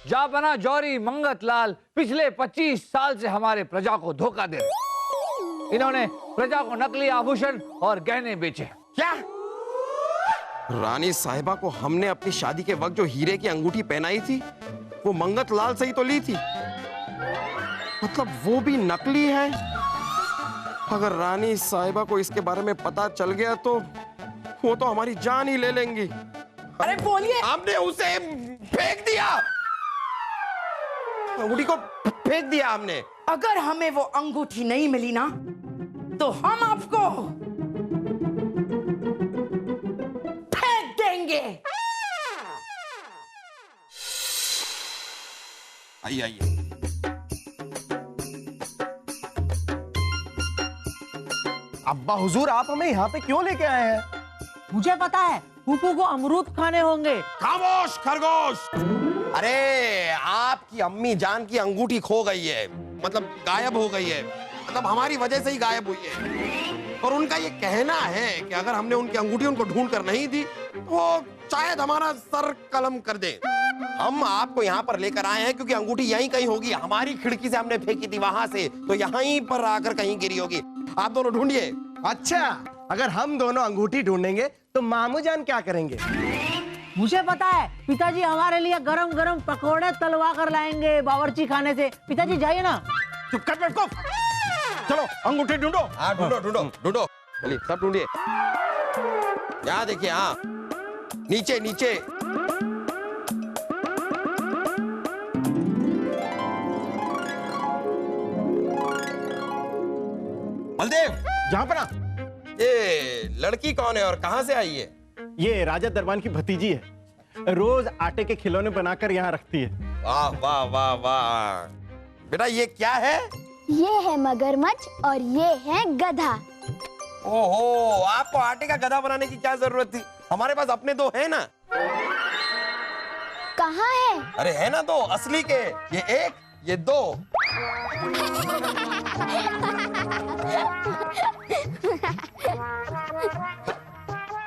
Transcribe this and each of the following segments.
जापना जौहरी मंगत लाल पिछले 25 साल से हमारे प्रजा को धोखा दे रहे। इन्होंने प्रजा को नकली आभूषण और गहने बेचे। क्या? रानी साहिबा को हमने अपनी शादी के वक्त जो हीरे की अंगूठी पहनाई थी वो मंगत लाल से ही तो ली थी, मतलब वो भी नकली है। अगर रानी साहिबा को इसके बारे में पता चल गया तो वो तो हमारी जान ही ले लेंगी। अरे बोलिए। हमने उसे फेंक दिया, अंगूठी को फेंक दिया हमने। अगर हमें वो अंगूठी नहीं मिली ना तो हम आपको फेंक देंगे। आइए आइए। अब्बा हुजूर, आप हमें यहाँ पे क्यों लेके आए हैं? मुझे पता है, फूफू को अमरूद खाने होंगे। खामोश खरगोश। अरे आपकी अम्मी जान की अंगूठी खो गई है, मतलब गायब हो गई है, मतलब हमारी वजह से ही गायब हुई है। और उनका ये कहना है कि अगर हमने उनकी अंगूठी उनको ढूंढ कर नहीं दी तो वो शायद हमारा सर कलम कर दे। हम आपको यहाँ पर लेकर आए हैं क्योंकि अंगूठी यहीं कहीं होगी। हमारी खिड़की से हमने फेंकी थी वहां से, तो यहीं पर आकर कहीं गिरी होगी। आप दोनों ढूंढिए। अच्छा, अगर हम दोनों अंगूठी ढूंढेंगे तो मामू जान क्या करेंगे? मुझे पता है, पिताजी हमारे लिए गरम गरम पकोड़े तलवा कर लाएंगे बावर्ची खाने से। पिताजी जाइए ना। चुप कर बेवकूफ। चलो अंगूठी ढूंढो। हाँ ढूंढो ढूंढो ढूंढो, चलिए सब ढूंढिए। यहाँ देखिए, हाँ नीचे नीचे। बलदेव, जहाँ पर ये लड़की कौन है और कहाँ से आई है? ये राजा दरबान की भतीजी है, रोज आटे के खिलौने बनाकर यहाँ रखती है। वाह वाह वाह वाह। बेटा ये क्या है? ये है मगरमच्छ और ये है गधा। ओहो, आपको आटे का गधा बनाने की क्या जरूरत थी? हमारे पास अपने दो है ना। कहाँ है? अरे है ना दो असली के, ये एक ये दो।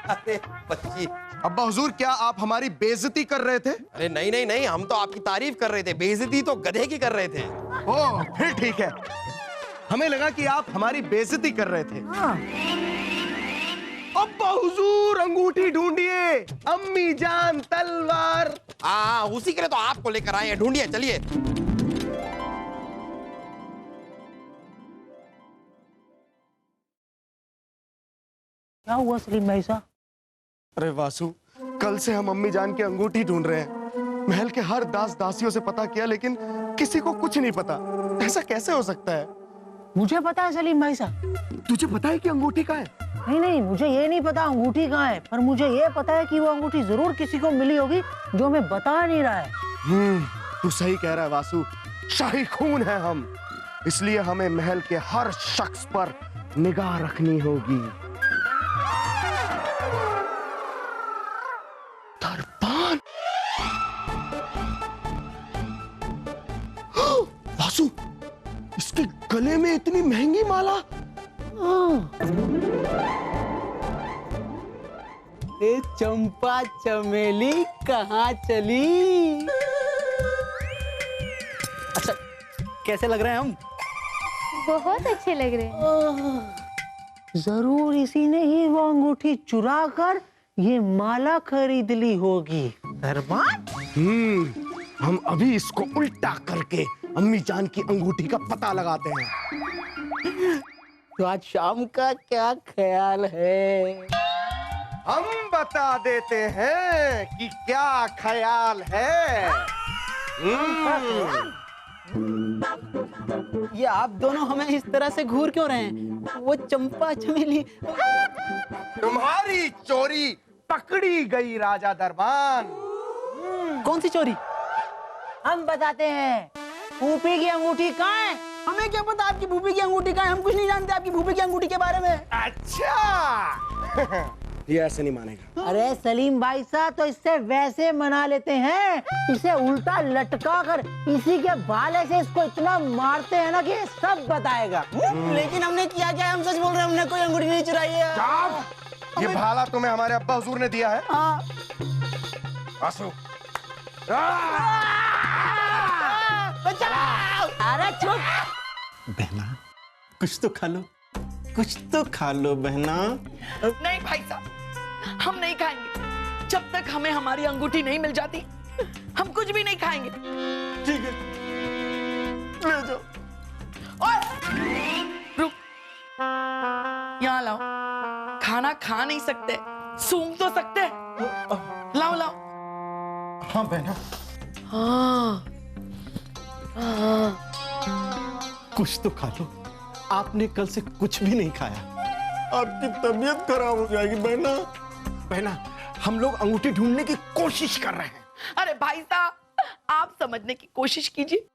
अरे बच्ची। अब्बा हुजूर, क्या आप हमारी बेइज्जती कर रहे थे? अरे नहीं नहीं नहीं, हम तो आपकी तारीफ कर रहे थे, बेइज्जती तो गधे की कर रहे थे। ओह, फिर ठीक है। हमें लगा कि आप हमारी बेइज्जती कर रहे थे। अब्बा हुजूर, अंगूठी ढूंढिए। अम्मी जान तलवार। हाँ, उसी के लिए तो आपको लेकर आए हैं। ढूंढिए, चलिए। क्या हुआ सलीम भाई साहब? अरे वासु, कल से हम अम्मी जान की अंगूठी ढूंढ रहे हैं। महल के हर दास दासियों से पता किया लेकिन किसी को कुछ नहीं पता। ऐसा कैसे हो सकता है? मुझे पता है सलीम भाई साहब। तुझे पता है कि अंगूठी कहाँ है? नहीं नहीं, मुझे ये नहीं पता अंगूठी कहाँ है, पर मुझे ये पता है कि वो अंगूठी जरूर किसी को मिली होगी जो हमें बता नहीं रहा है। तू सही कह रहा है वासु, शाही खून है हम, इसलिए हमें महल के हर शख्स पर निगाह रखनी होगी। दरबान। वासु, इसके गले में इतनी महंगी माला। ये चंपा चमेली कहाँ चली? अच्छा, कैसे लग रहे हैं हम? बहुत अच्छे लग रहे हैं। जरूर इसी ने ही वो अंगूठी चुरा कर ये माला खरीद ली होगी। दरबान, हम अभी इसको उल्टा करके अम्मी जान की अंगूठी का पता लगाते हैं। तो आज शाम का क्या ख्याल है? हम बता देते हैं कि क्या ख्याल है। ये आप दोनों हमें इस तरह से घूर क्यों रहे हैं? वो चंपा चमेली तुम्हारी चोरी पकड़ी गई राजा दरबान। कौन सी चोरी? हम बताते हैं। फूफी की अंगूठी कहाँ है? हमें क्या पता आपकी फूफी की अंगूठी कहाँ है? हम कुछ नहीं जानते आपकी फूफी की अंगूठी के बारे में। अच्छा। ये ऐसे नहीं मानेगा। अरे सलीम भाई साहब, तो इससे वैसे मना लेते हैं, इसे उल्टा लटका कर इसी के भाले से इसको इतना मारते हैं ना कि सब बताएगा। लेकिन हमने किया क्या? हम सच बोल रहे हैं, हमने कोई अंगूठी नहीं चुराई है। ये भाला तुम्हें हमारे अब्बा हुजूर ने दिया है? हाँ। वासु, बचाओ! अरे चुप। बहना कुछ तो खा लो, कुछ तो खा लो बहना। नहीं भाई साहब, हम नहीं खाएंगे जब तक हमें हमारी अंगूठी नहीं मिल जाती। हम कुछ भी नहीं खाएंगे। ठीक है, ले जाओ। ओए, रुक, यहाँ लाओ। खाना खा नहीं सकते, सूंघ तो सकते। लाओ लाओ। हाँ बहना, हाँ, कुछ तो खा लो। आपने कल से कुछ भी नहीं खाया, आपकी तबीयत खराब हो जाएगी बहना। बहना, हम लोग अंगूठी ढूंढने की कोशिश कर रहे हैं। अरे भाई साहब, आप समझने की कोशिश कीजिए।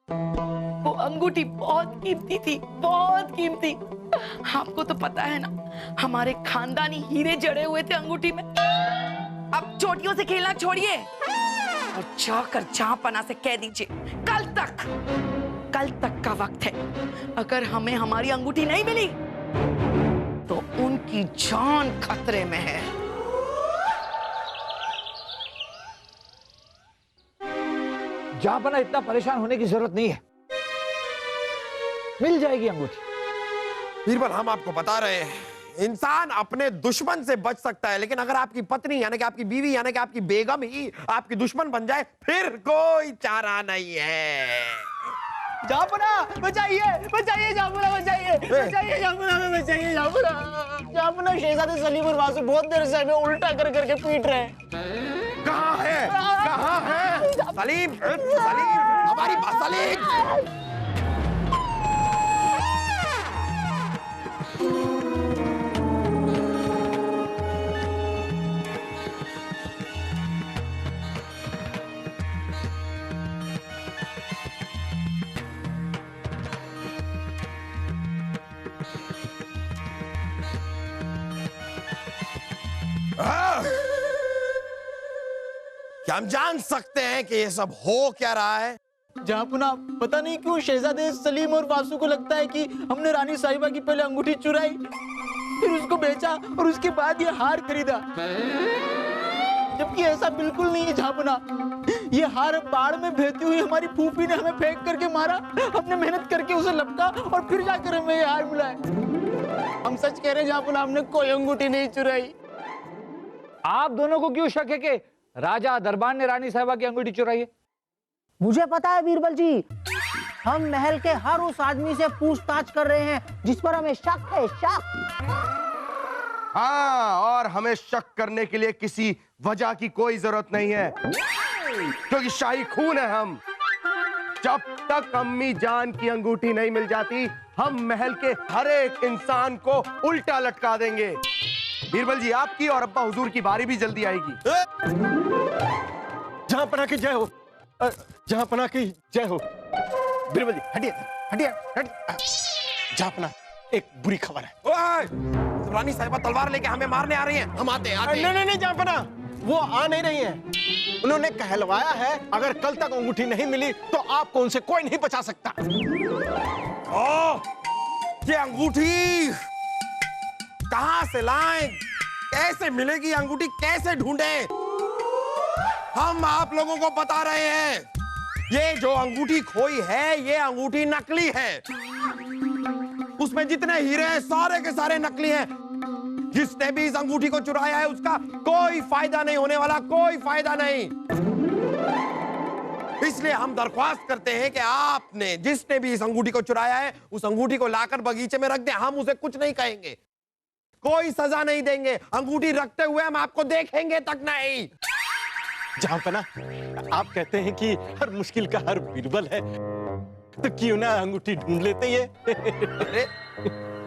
वो अंगूठी बहुत कीमती थी, बहुत कीमती। आपको तो पता है ना, हमारे खानदानी हीरे जड़े हुए थे अंगूठी में। अब चोटियों से खेलना छोड़िए और जाकर जहांपना से कह दीजिए, कल तक का वक्त है। अगर हमें हमारी अंगूठी नहीं मिली तो उनकी जान खतरे में है। जहांपना, इतना परेशान होने की जरूरत नहीं है, मिल जाएगी अंगूठी। बीरबल, हम आपको बता रहे हैं, इंसान अपने दुश्मन से बच सकता है, लेकिन अगर आपकी पत्नी यानी कि आपकी बीवी यानी कि आपकी बेगम ही आपकी दुश्मन बन जाए, फिर कोई चारा नहीं है। जापुना, बचाइए, बचाइए जापुना, बचाइए, बचाइए जापुना, हमें बचाइए जापुना। जापुना, शहजादे सलीम और वासु बहुत देर से हमें उल्टा कर करके पीट रहे हैं। कहाँ है? कहाँ है? सलीम, सलीम, हमारी सलीम। क्या हम जान सकते हैं कि ये सब हो क्या रहा है? जापुना, पता नहीं क्यों शहजादे सलीम और वासु को लगता है कि हमने रानी साहिबा की पहले अंगूठी चुराई, फिर उसको बेचा और उसके बाद ये हार खरीदा। जबकि ऐसा बिल्कुल नहीं है जापुना। ये हार बाढ़ में बहती हुई हमारी फूफी ने हमें फेंक करके मारा। हमने मेहनत करके उसे लपका और फिर जाकर हमें ये हार मिला है। हम सच कह रहे हैं जापुना, हमने कोई अंगूठी नहीं चुराई। आप दोनों को क्यों शक है कि राजा दरबार ने रानी साहिबा की अंगूठी चुराई है? मुझे पता है बीरबल जी, हम महल के हर उस आदमी से पूछताछ कर रहे हैं जिस पर हमें शक है, शक। हाँ, और हमें शक करने के लिए किसी वजह की कोई जरूरत नहीं है, क्योंकि शाही खून है हम। जब तक अम्मी जान की अंगूठी नहीं मिल जाती, हम महल के हर एक इंसान को उल्टा लटका देंगे। बीरबल जी, आपकी और अब्बा हुजूर की बारी भी जल्दी आएगी। जहांपना की जय हो, जहांपना की जय हो। बीरबल जी, हटिए, हटिए, हटिए। जहांपना, एक बुरी खबर है। ओए, रानी साहिबा तलवार लेके हमें मारने आ रही हैं। हम आते हैं। नहीं नहीं जहांपना, वो आ नहीं रही हैं। उन्होंने कहलवाया है, अगर कल तक अंगूठी नहीं मिली तो आपको उनसे कोई नहीं बचा सकता। ओह, ये अंगूठी कहां से लाएं? कैसे मिलेगी अंगूठी? कैसे ढूंढें? हम आप लोगों को बता रहे हैं, ये जो अंगूठी खोई है, ये अंगूठी नकली है। उसमें जितने हीरे हैं सारे के सारे नकली हैं। जिसने भी इस अंगूठी को चुराया है उसका कोई फायदा नहीं होने वाला, कोई फायदा नहीं। इसलिए हम दरख्वास्त करते हैं कि आपने जिसने भी इस अंगूठी को चुराया है, उस अंगूठी को लाकर बगीचे में रख दें। हम उसे कुछ नहीं कहेंगे, कोई सजा नहीं देंगे। अंगूठी रखते हुए हम आपको देखेंगे तक नहीं। जहांपना, आप कहते हैं कि हर मुश्किल का हर बीरबल है, तो क्यों ना अंगूठी ढूंढ लेते ये? अरे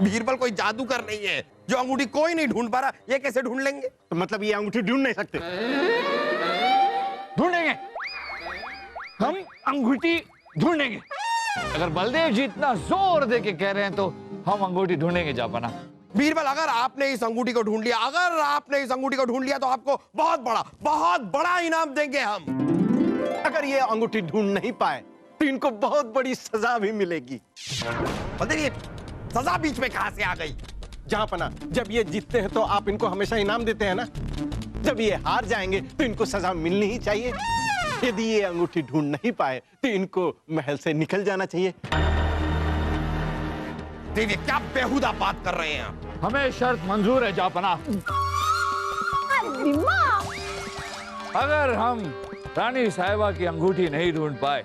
बीरबल कोई जादूगर नहीं है, जो अंगूठी कोई नहीं ढूंढ पा रहा, ये कैसे ढूंढ लेंगे? तो मतलब ये अंगूठी ढूंढ नहीं सकते? ढूंढेंगे, हम अंगूठी ढूंढेंगे। अगर बलदेव जी इतना जोर दे के कह रहे हैं तो हम अंगूठी ढूंढेंगे जापाना। बीरबल, अगर आपने इस अंगूठी को ढूंढ लिया, अगर आपने इस अंगूठी को ढूंढ लिया तो आपको बहुत बड़ा इनाम देंगे हम। अगर ये अंगूठी ढूंढ नहीं पाए तो इनको बहुत बड़ी सजा भी मिलेगी। देखिए, सजा बीच में कहां से आ गई? जहाँपना, जब ये जीतते हैं तो आप इनको हमेशा इनाम देते हैं ना, जब ये हार जाएंगे तो इनको सजा मिलनी ही चाहिए। यदि ये अंगूठी ढूंढ नहीं पाए तो इनको महल से निकल जाना चाहिए। देखिए क्या बेहुदा बात कर रहे हैं आप। हमें शर्त मंजूर है जापना। अगर हम रानी साहिबा की अंगूठी नहीं ढूंढ पाए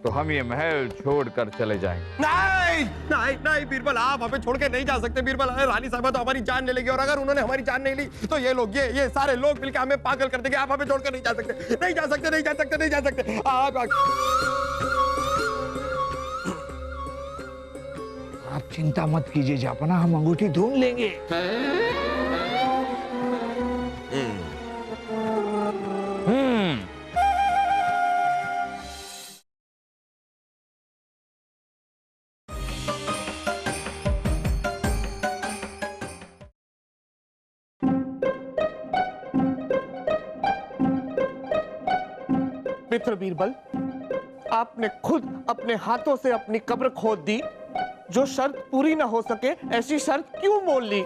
तो हम ये महल छोड़कर चले जाएंगे। नहीं नहीं नहीं बीरबल, आप हमें छोड़ के नहीं जा सकते बीरबल। अरे रानी साहिबा तो हमारी जान ले लेगी, और अगर उन्होंने हमारी जान नहीं ली तो ये लोग, ये सारे लोग मिलकर हमें पागल कर देंगे। आप हमें छोड़कर नहीं जा सकते, नहीं जा सकते, नहीं जा सकते, नहीं जा सकते। आप चिंता मत कीजिए जापना, हम अंगूठी ढूंढ लेंगे। मित्र बीरबल, आपने खुद अपने हाथों से अपनी कब्र खोद दी। जो शर्त पूरी ना हो सके ऐसी शर्त क्यों मोल ली?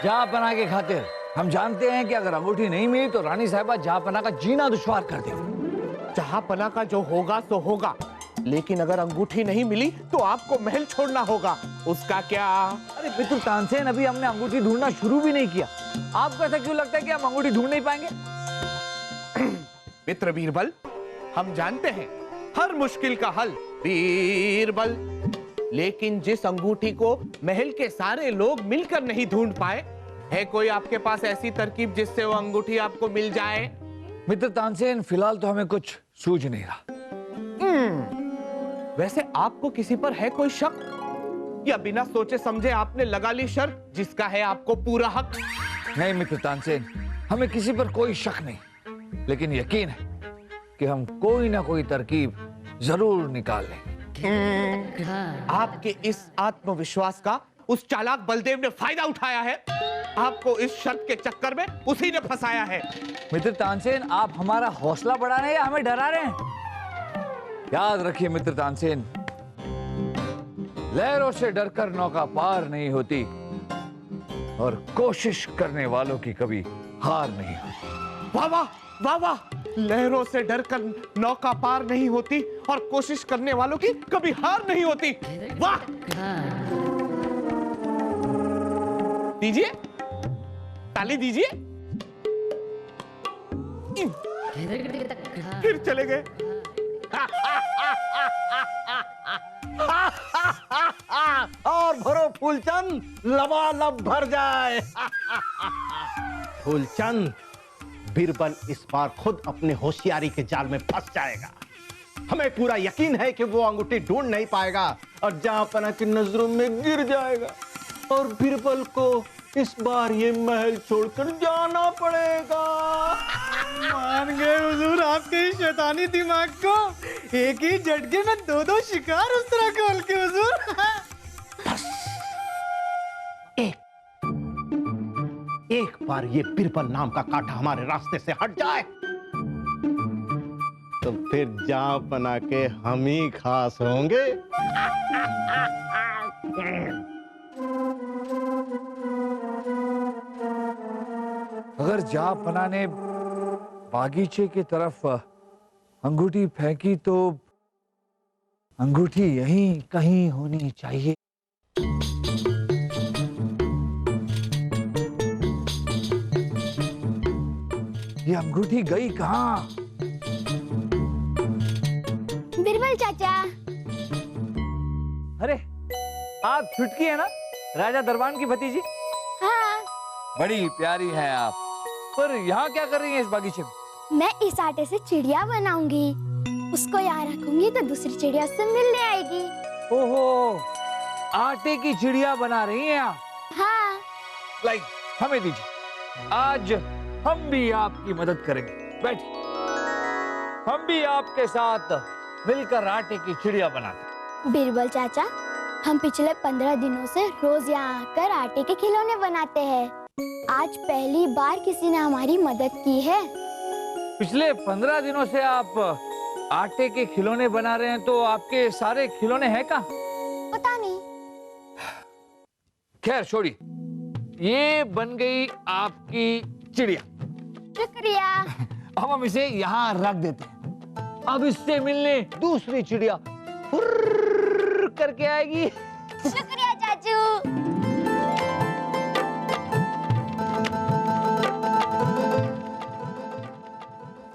जहाँपना के खातिर हम जानते हैं कि अगर अंगूठी नहीं मिली तो रानी साहिबा जहाँपना का जीना दुश्वार कर देगी। जहाँपना का जो होगा सो होगा, लेकिन अगर अंगूठी नहीं मिली तो आपको महल छोड़ना होगा। उसका क्या? अरे मित्र तानसेन, अभी हमने अंगूठी ढूंढना शुरू भी नहीं किया। आपको ऐसा क्यों लगता है कि हम अंगूठी ढूंढ नहीं पाएंगे? मित्र बीरबल, हम जानते हैं हर मुश्किल का हल बीरबल, लेकिन जिस अंगूठी को महल के सारे लोग मिलकर नहीं ढूंढ पाए, है कोई आपके पास ऐसी तरकीब जिससे वो अंगूठी आपको मिल जाए? मित्र तानसेन, फिलहाल तो हमें कुछ सूझ नहीं रहा। वैसे आपको किसी पर है कोई शक, या बिना सोचे समझे आपने लगा ली शर्त जिसका है आपको पूरा हक? नहीं मित्र तानसेन, हमें किसी पर कोई शक नहीं, लेकिन यकीन है कि हम कोई ना कोई तरकीब जरूर निकाल लेंगे। आपके इस आत्मविश्वास का उस चालाक बलदेव ने फायदा उठाया है। आपको इस शर्त के चक्कर में उसी ने फंसाया है। मित्र तानसेन, आप हमारा हौसला बढ़ा रहे हैं या हमें डरा रहे हैं? याद रखिए मित्र तानसेन, लहरों से डरकर नौका पार नहीं होती और कोशिश करने वालों की कभी हार नहीं होती। वाह वाह वाह वाह, लहरों से डरकर नौका पार नहीं होती और कोशिश करने वालों की कभी हार नहीं होती। वाह! दीजिए, ताली दीजिए। फिर चले गए। और भरो फूलचंद, लबालब भर जाए। फूलचंद, बीरबल इस बार खुद अपने होशियारी के जाल में फंस जाएगा। हमें पूरा यकीन है कि वो अंगूठी ढूंढ नहीं पाएगा और जहाँपना की नजरों में गिर जाएगा, और बीरबल को इस बार ये महल छोड़कर जाना पड़ेगा। मान गए हुजूर आपके इस शैतानी दिमाग को। एक ही झटके में दो शिकार उस तरह खोल के हुजूर। एक बार ये बीरबल नाम का कांटा हमारे रास्ते से हट जाए तो फिर जहाँपना के हम ही खास होंगे। अगर जहाँपना ने बागीचे की तरफ अंगूठी फेंकी तो अंगूठी यहीं कहीं होनी चाहिए। ये अंगूठी गई कहाँ? बीरबल चाचा। अरे आप छुटकी है ना, राजा दरबान की भतीजी? हाँ, बड़ी प्यारी है आप, पर यहाँ क्या कर रही हैं इस बागीचे में? मैं इस आटे से चिड़िया बनाऊंगी, उसको यहाँ रखूंगी तो दूसरी चिड़िया उससे मिलने आएगी। ओहो, आटे की चिड़िया बना रही हैं आप? हाँ। लाइक हमें दीजिए, आज हम भी आपकी मदद करेंगे। बैठिए, हम भी आपके साथ मिलकर आटे की चिड़िया बनाते। बीरबल चाचा, हम पिछले 15 दिनों से रोज यहाँ आकर आटे के खिलौने बनाते हैं। आज पहली बार किसी ने हमारी मदद की है। पिछले 15 दिनों से आप आटे के खिलौने बना रहे हैं, तो आपके सारे खिलौने हैं कहाँ? पता नहीं। खैर छोड़िए, ये बन गई आपकी चिड़िया। शुक्रिया। अब हम इसे यहाँ रख देते हैं। अब इससे मिलने दूसरी चिड़िया फुर्र करके आएगी। शुक्रिया चाचू।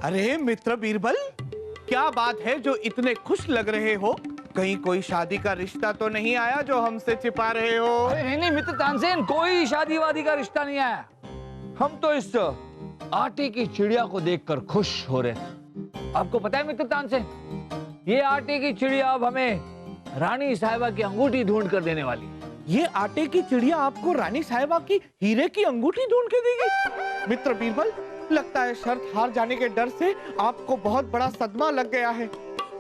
अरे मित्र बीरबल, क्या बात है जो इतने खुश लग रहे हो? कहीं कोई शादी का रिश्ता तो नहीं आया जो हमसे छिपा रहे हो? अरे नहीं नहीं मित्र तानसेन, कोई शादी वादी का रिश्ता नहीं आया। हम तो इस आटे की चिड़िया को देखकर खुश हो रहे थे। आपको पता है मित्र तानसेन, ये आटे की चिड़िया अब हमें रानी साहिबा की अंगूठी ढूंढ कर देने वाली है। ये आटे की चिड़िया आपको रानी साहिबा की हीरे की अंगूठी ढूंढ के देगी? मित्र बीरबल, लगता है शर्त हार जाने के डर से आपको बहुत बड़ा सदमा लग गया है।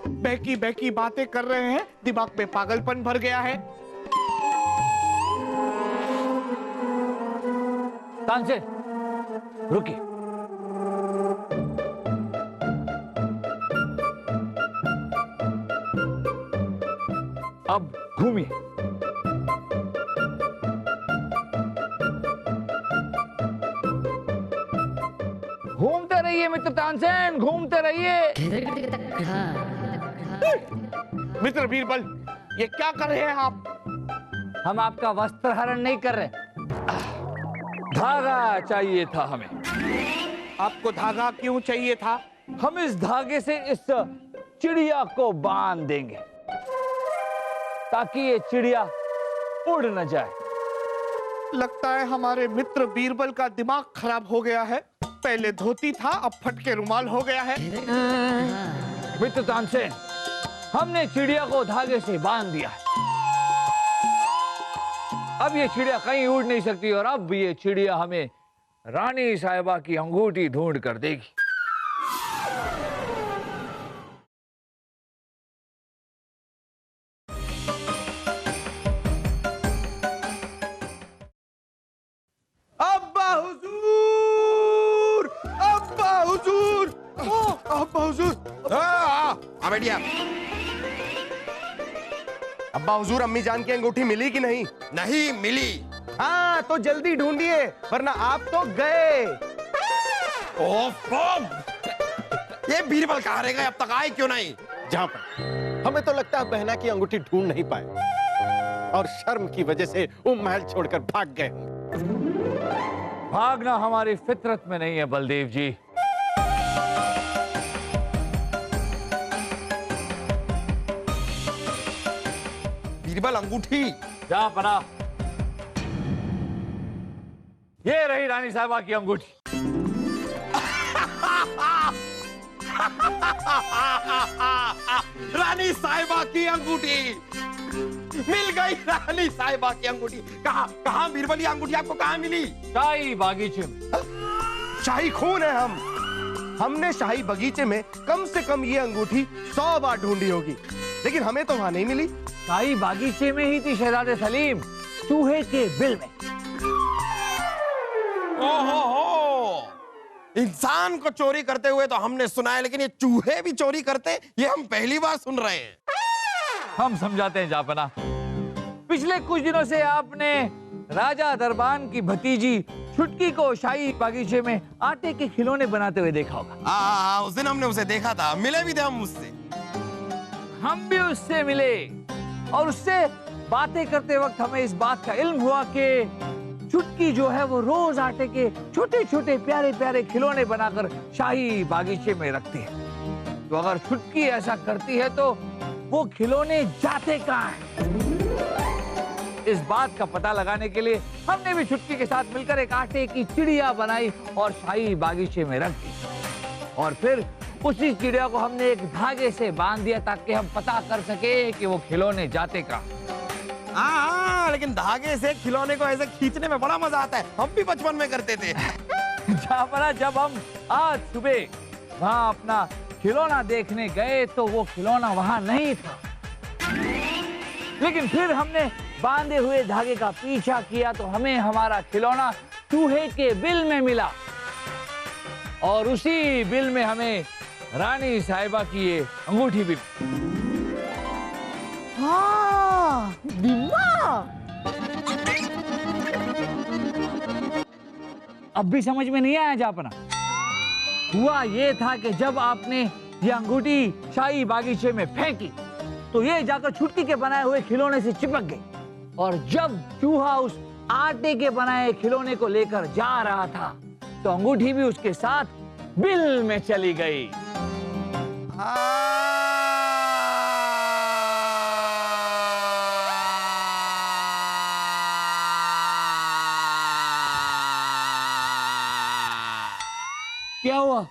बहकी बहकी बातें कर रहे हैं, दिमाग में पागलपन भर गया है। तानसेन रुकिए। अब घूमिए। घूमते रहिए मित्र तानसेन, घूमते रहिए। मित्र बीरबल, ये क्या कर रहे हैं आप? हम आपका वस्त्र हरण नहीं कर रहे, धागा चाहिए था हमें। आपको धागा क्यों चाहिए था? हम इस धागे से इस चिड़िया को बांध देंगे ताकि ये चिड़िया उड़ न जाए। लगता है हमारे मित्र बीरबल का दिमाग खराब हो गया है। पहले धोती था, अब फटके रुमाल हो गया है। मित्र तानसेन, हमने चिड़िया को धागे से बांध दिया है। अब ये चिड़िया कहीं उड़ नहीं सकती और अब ये चिड़िया हमें रानी साहिबा की अंगूठी ढूंढ कर देगी। अब्बा हुजूर, अब्बा हुजूर, अब्बा हुजूर। हाँ बेटिया। अब्बा हुजूर, अम्मी जान की अंगूठी मिली कि नहीं? नहीं मिली। हाँ तो जल्दी ढूंढिए, वरना आप तो गए। ये बीरबल कहाँ रह गए? अब तक आए क्यों नहीं? जहाँ पर हमें तो लगता है बहना की अंगूठी ढूंढ नहीं पाए और शर्म की वजह से वो महल छोड़कर भाग गए। भागना हमारी फितरत में नहीं है बलदेव जी। बीरबल अंगूठी। जा पना, ये रही रानी साहिबा की अंगूठी। रानी साहिबा की अंगूठी मिल गई। रानी साहिबा की अंगूठी कहाँ कहाँ? बीरबल ये अंगूठी आपको कहाँ मिली? शाही बागीचे में। शाही खून है हम। हमने शाही बगीचे में कम से कम ये अंगूठी 100 बार ढूंढी होगी, लेकिन हमें तो वहां नहीं मिली। शाही बागीचे में ही थी शहजादे सलीम, चूहे के बिल में। ओहो, इंसान को चोरी करते हुए तो हमने सुना है, लेकिन ये चूहे भी चोरी करते, ये हम पहली बार सुन रहे हैं। हम समझाते हैं जापना। पिछले कुछ दिनों से आपने राजा दरबान की भतीजी छुटकी को शाही बागीचे में आटे के खिलौने बनाते हुए देखा होगा। उस दिन हमने उसे देखा था, मिले भी थे हम उससे। हम भी उससे मिले और उससे बातें करते वक्त हमें इस बात का इल्म हुआ कि छुटकी जो है वो रोज आटे के छोटे छोटे प्यारे प्यारे खिलौने बनाकर शाही बागीचे में रखती है। तो अगर छुटकी ऐसा करती है तो वो खिलौने जाते कहाँ हैं? इस बात का पता लगाने के लिए हमने भी छुटकी के साथ मिलकर एक आटे की चिड़िया बनाई और शाही बागीचे में रख दी। और फिर उसी चिड़िया को हमने एक धागे से बांध दिया ताकि हम पता कर सके कि वो खिलौने जाते कहाँ। हाँ, लेकिन धागे से खिलौने को ऐसे खींचने में बड़ा मजा आता है। हम भी बचपन में करते थे। जब हम आज सुबह वहाँ अपना खिलौना देखने गए तो वो खिलौना वहाँ नहीं था, लेकिन फिर हमने बांधे हुए धागे का पीछा किया तो हमें हमारा खिलौना चूहे के बिल में मिला और उसी बिल में हमें रानी साहिबा की ये अंगूठी भी। हाँ, दिमाग। अब भी समझ में नहीं आया जापना? हुआ ये था कि जब आपने ये अंगूठी शाही बागीचे में फेंकी तो ये जाकर छुटकी के बनाए हुए खिलौने से चिपक गई, और जब चूहा उस आटे के बनाए खिलौने को लेकर जा रहा था तो अंगूठी भी उसके साथ बिल में चली गई। क्या हुआ?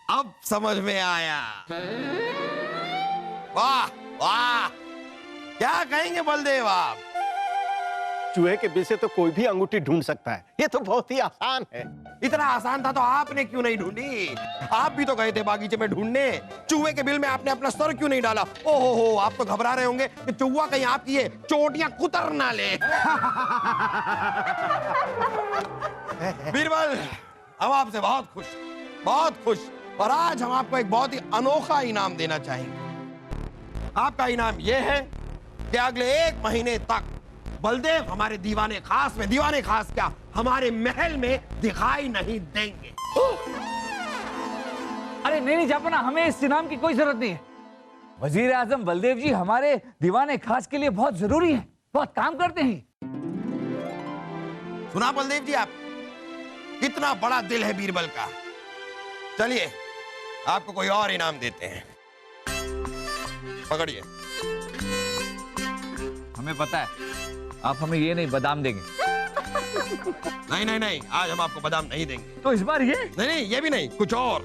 अब समझ में आया। वाह वाह, क्या कहेंगे बलदेव आप? चूहे के बिल से तो कोई भी अंगूठी ढूंढ सकता है, ये तो बहुत ही आसान है। इतना आसान था तो आपने क्यों नहीं ढूंढी? आप भी तो गए थे बागीचे में ढूंढने। चूहे के बिल में आपने अपना सर क्यों नहीं डाला? ओहो हो, आप तो घबरा रहे होंगे कि चूहा कहीं आपकी ये चोटियां कुतर ना ले। बीरबल, हम आपसे बहुत खुश, और आज हम आपको एक बहुत ही अनोखा इनाम देना चाहेंगे। आपका इनाम यह है कि अगले 1 महीने तक बलदेव हमारे दीवाने खास क्या, हमारे महल में दिखाई नहीं देंगे। अरे नहीं जापना, हमें इस इनाम की कोई जरूरत नहीं है। वजीर आजम बलदेव जी हमारे दीवाने खास के लिए बहुत जरूरी हैं, बहुत काम करते हैं। सुना बलदेव जी, आप कितना बड़ा दिल है बीरबल का। चलिए आपको कोई और इनाम देते हैं, पकड़िए। हमें पता है आप हमें ये नहीं बादाम देंगे। नहीं, आज हम आपको बादाम नहीं देंगे। तो इस बार ये नहीं, ये भी नहीं, कुछ और।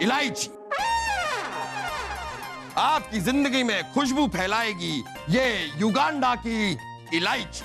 इलायची आपकी जिंदगी में खुशबू फैलाएगी, ये युगांडा की इलायची।